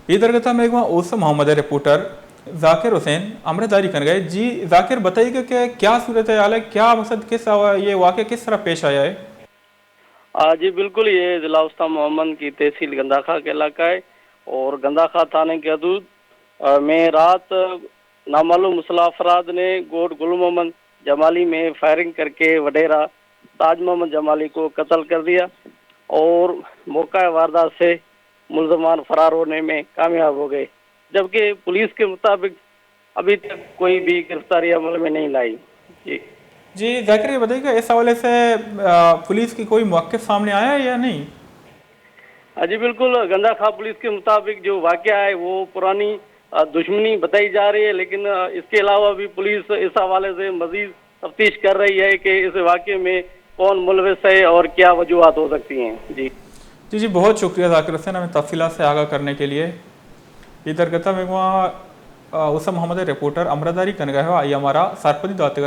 इधर गता में ओसम मोहम्मद रिपोर्टर जाकिर हुसैन अमृतधारी कर गए। जी जाकिर, बताइएगा कि क्या सूरत हाल है, क्या मकसद, किस ये वाक़या किस तरह पेश आया है? जी बिल्कुल, ये जिला उस्ता मोहम्मद की तहसील गंदाखा का इलाका है और गंदाखा थाने के हदूद में रात नामालूम मुसल्लह अफराद ने गोड गुल मोहम्मद जमाली में फायरिंग करके वडेरा ताज मोहम्मद जमाली को कत्ल कर दिया और मौका वारदात से मुल्ज़मान फरार होने में कामयाब हो गए, जबकि पुलिस के मुताबिक अभी तक कोई भी गिरफ्तारी अमल में नहीं लाई। जी जी जाकिर, ये बताइएगा इस हवाले से पुलिस की कोई मौक़िफ़ सामने आया है या नहीं? जी बिल्कुल, गंदाखा पुलिस के मुताबिक जो वाक़या है वो पुरानी दुश्मनी बताई जा रही है, लेकिन इसके अलावा भी पुलिस इस हवाले से मज़ीद तफ्तीश कर रही है कि इस वाक़ये में कौन मुलविस है और क्या वजूहात हो सकती हैं। जी जी जी, बहुत शुक्रिया जाकिर हुसैन हमें तफसीलात से आगाह करने के लिए। इधर गता में वहाँ उस मोहम्मद रिपोर्टर अमृतधारी कन गए हो आई हमारा सरपंच दाते